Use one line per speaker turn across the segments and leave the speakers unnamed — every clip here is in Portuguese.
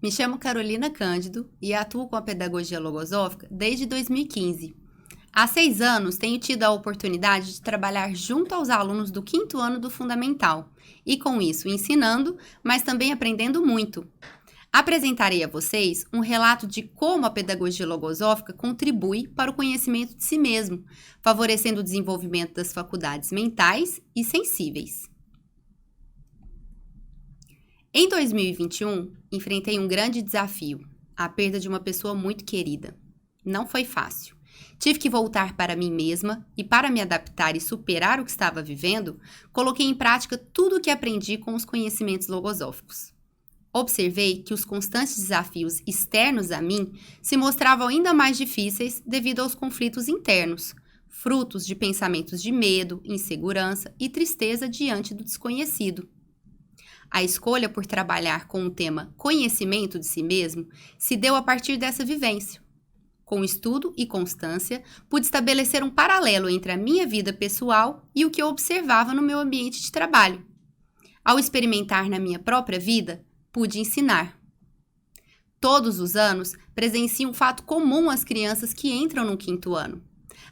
Me chamo Carolina Cândido e atuo com a pedagogia logosófica desde 2015. Há 6 anos tenho tido a oportunidade de trabalhar junto aos alunos do 5º ano do Fundamental e, com isso, ensinando, mas também aprendendo muito. Apresentarei a vocês um relato de como a pedagogia logosófica contribui para o conhecimento de si mesmo, favorecendo o desenvolvimento das faculdades mentais e sensíveis. Em 2021, enfrentei um grande desafio, a perda de uma pessoa muito querida. Não foi fácil. Tive que voltar para mim mesma e, para me adaptar e superar o que estava vivendo, coloquei em prática tudo o que aprendi com os conhecimentos logosóficos. Observei que os constantes desafios externos a mim se mostravam ainda mais difíceis devido aos conflitos internos, frutos de pensamentos de medo, insegurança e tristeza diante do desconhecido. A escolha por trabalhar com o tema conhecimento de si mesmo se deu a partir dessa vivência. Com estudo e constância, pude estabelecer um paralelo entre a minha vida pessoal e o que eu observava no meu ambiente de trabalho. Ao experimentar na minha própria vida, pude ensinar. Todos os anos, presencio um fato comum às crianças que entram no 5º ano.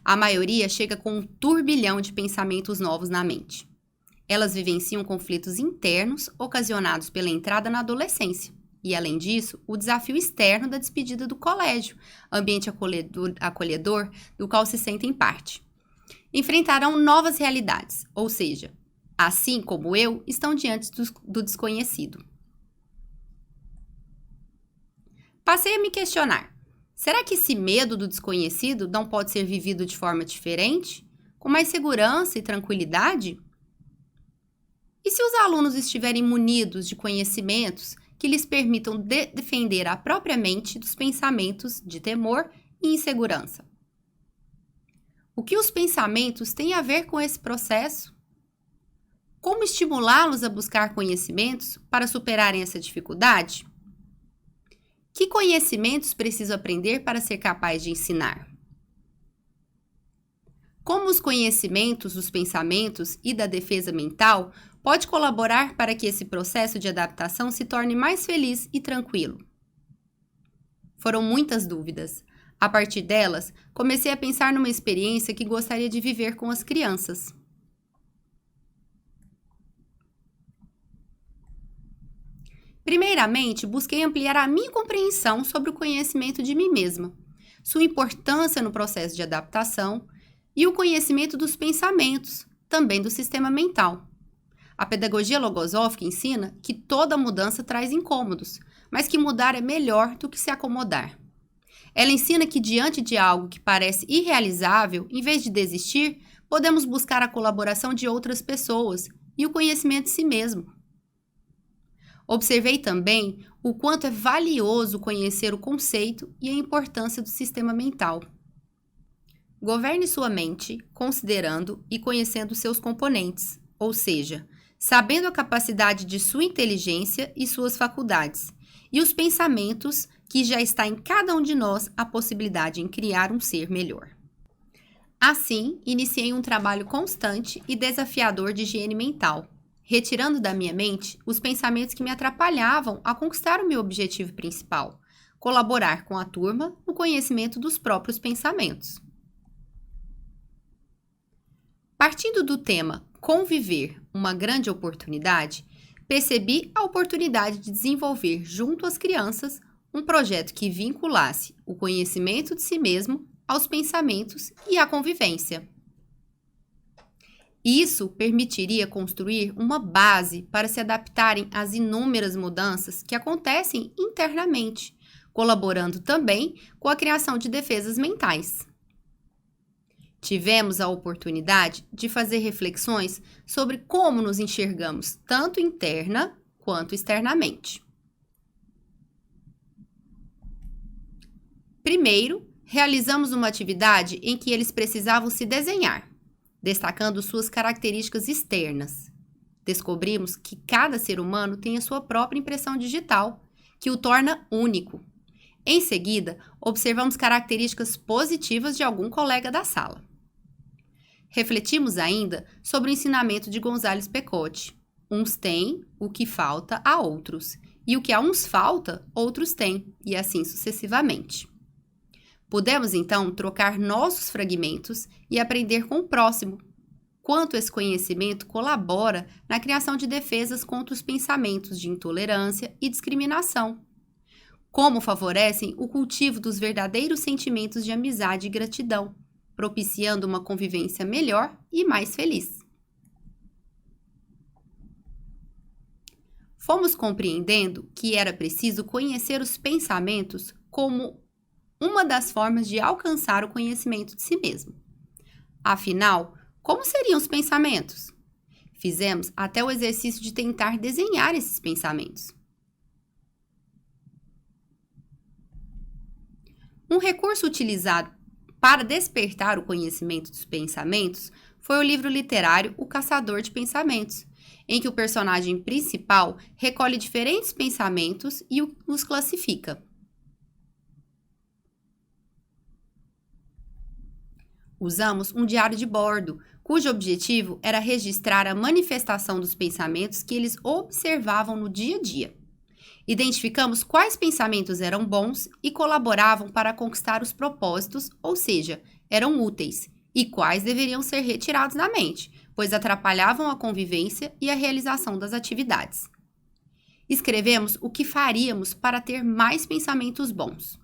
A maioria chega com um turbilhão de pensamentos novos na mente. Elas vivenciam conflitos internos ocasionados pela entrada na adolescência. E, além disso, o desafio externo da despedida do colégio, ambiente acolhedor do qual se sentem parte. Enfrentarão novas realidades, ou seja, assim como eu, estão diante do desconhecido. Passei a me questionar, será que esse medo do desconhecido não pode ser vivido de forma diferente, com mais segurança e tranquilidade? E se os alunos estiverem munidos de conhecimentos que lhes permitam defender a própria mente dos pensamentos de temor e insegurança? O que os pensamentos têm a ver com esse processo? Como estimulá-los a buscar conhecimentos para superarem essa dificuldade? Que conhecimentos preciso aprender para ser capaz de ensinar? Como os conhecimentos dos pensamentos e da defesa mental pode colaborar para que esse processo de adaptação se torne mais feliz e tranquilo? Foram muitas dúvidas. A partir delas, comecei a pensar numa experiência que gostaria de viver com as crianças. Primeiramente, busquei ampliar a minha compreensão sobre o conhecimento de mim mesma, sua importância no processo de adaptação e o conhecimento dos pensamentos, também do sistema mental. A pedagogia logosófica ensina que toda mudança traz incômodos, mas que mudar é melhor do que se acomodar. Ela ensina que diante de algo que parece irrealizável, em vez de desistir, podemos buscar a colaboração de outras pessoas e o conhecimento de si mesmo. Observei também o quanto é valioso conhecer o conceito e a importância do sistema mental. Governe sua mente considerando e conhecendo seus componentes, ou seja, sabendo a capacidade de sua inteligência e suas faculdades, e os pensamentos que já está em cada um de nós a possibilidade em criar um ser melhor. Assim, iniciei um trabalho constante e desafiador de higiene mental, retirando da minha mente os pensamentos que me atrapalhavam a conquistar o meu objetivo principal, colaborar com a turma no conhecimento dos próprios pensamentos. Partindo do tema Conviver, uma grande oportunidade, percebi a oportunidade de desenvolver junto às crianças um projeto que vinculasse o conhecimento de si mesmo aos pensamentos e à convivência. Isso permitiria construir uma base para se adaptarem às inúmeras mudanças que acontecem internamente, colaborando também com a criação de defesas mentais. Tivemos a oportunidade de fazer reflexões sobre como nos enxergamos tanto interna quanto externamente. Primeiro, realizamos uma atividade em que eles precisavam se desenhar, destacando suas características externas. Descobrimos que cada ser humano tem a sua própria impressão digital, que o torna único. Em seguida, observamos características positivas de algum colega da sala. Refletimos ainda sobre o ensinamento de González Pecote. Uns têm o que falta a outros, E o que a uns falta, outros têm, e assim sucessivamente. Podemos, então, trocar nossos fragmentos e aprender com o próximo, quanto esse conhecimento colabora na criação de defesas contra os pensamentos de intolerância e discriminação, como favorecem o cultivo dos verdadeiros sentimentos de amizade e gratidão, propiciando uma convivência melhor e mais feliz. Fomos compreendendo que era preciso conhecer os pensamentos como uma das formas de alcançar o conhecimento de si mesmo. Afinal, como seriam os pensamentos? Fizemos até o exercício de tentar desenhar esses pensamentos. Um recurso utilizado para despertar o conhecimento dos pensamentos foi o livro literário O Caçador de Pensamentos, em que o personagem principal recolhe diferentes pensamentos e os classifica. Usamos um diário de bordo, cujo objetivo era registrar a manifestação dos pensamentos que eles observavam no dia a dia. Identificamos quais pensamentos eram bons e colaboravam para conquistar os propósitos, ou seja, eram úteis, e quais deveriam ser retirados da mente, pois atrapalhavam a convivência e a realização das atividades. Escrevemos o que faríamos para ter mais pensamentos bons.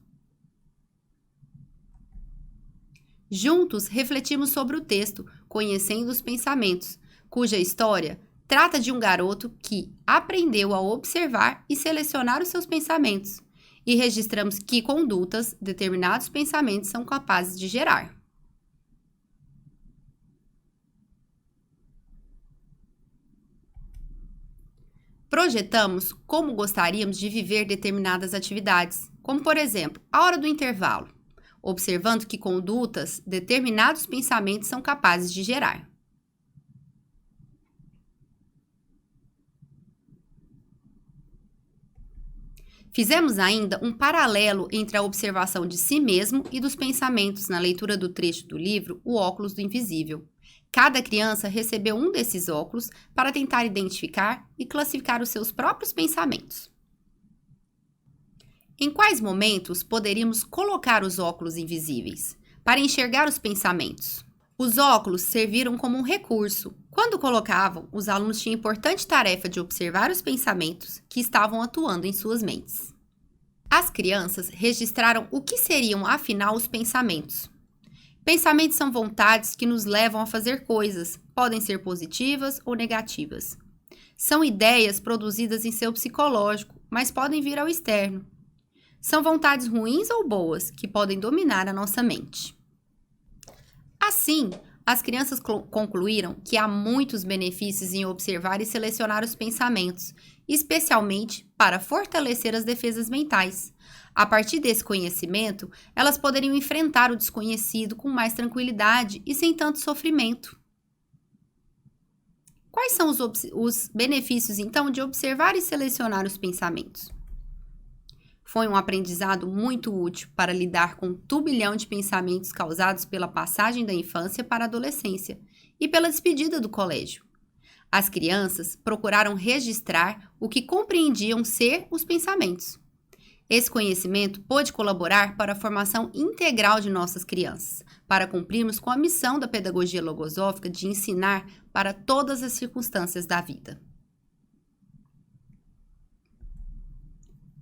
Juntos, refletimos sobre o texto, conhecendo os pensamentos, cuja história trata de um garoto que aprendeu a observar e selecionar os seus pensamentos, e registramos que condutas determinados pensamentos são capazes de gerar. Projetamos como gostaríamos de viver determinadas atividades, como, por exemplo, a hora do intervalo, observando que condutas determinados pensamentos são capazes de gerar. Fizemos ainda um paralelo entre a observação de si mesmo e dos pensamentos na leitura do trecho do livro O Óculos do Invisível. Cada criança recebeu um desses óculos para tentar identificar e classificar os seus próprios pensamentos. Em quais momentos poderíamos colocar os óculos invisíveis? Para enxergar os pensamentos. Os óculos serviram como um recurso. Quando colocavam, os alunos tinham a importante tarefa de observar os pensamentos que estavam atuando em suas mentes. As crianças registraram o que seriam, afinal, os pensamentos. Pensamentos são vontades que nos levam a fazer coisas, podem ser positivas ou negativas. São ideias produzidas em seu psicológico, mas podem vir ao externo. São vontades ruins ou boas que podem dominar a nossa mente. Assim, as crianças concluíram que há muitos benefícios em observar e selecionar os pensamentos, especialmente para fortalecer as defesas mentais. A partir desse conhecimento, elas poderiam enfrentar o desconhecido com mais tranquilidade e sem tanto sofrimento. Quais são os benefícios, então, de observar e selecionar os pensamentos? Foi um aprendizado muito útil para lidar com um turbilhão de pensamentos causados pela passagem da infância para a adolescência e pela despedida do colégio. As crianças procuraram registrar o que compreendiam ser os pensamentos. Esse conhecimento pôde colaborar para a formação integral de nossas crianças, para cumprirmos com a missão da pedagogia logosófica de ensinar para todas as circunstâncias da vida.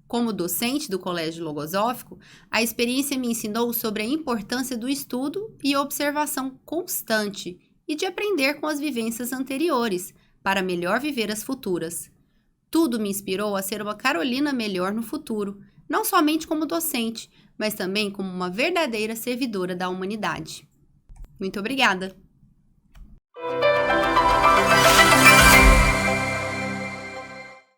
Como docente do Colégio Logosófico, a experiência me ensinou sobre a importância do estudo e observação constante e de aprender com as vivências anteriores, para melhor viver as futuras. Tudo me inspirou a ser uma Carolina melhor no futuro, não somente como docente, mas também como uma verdadeira servidora da humanidade. Muito obrigada!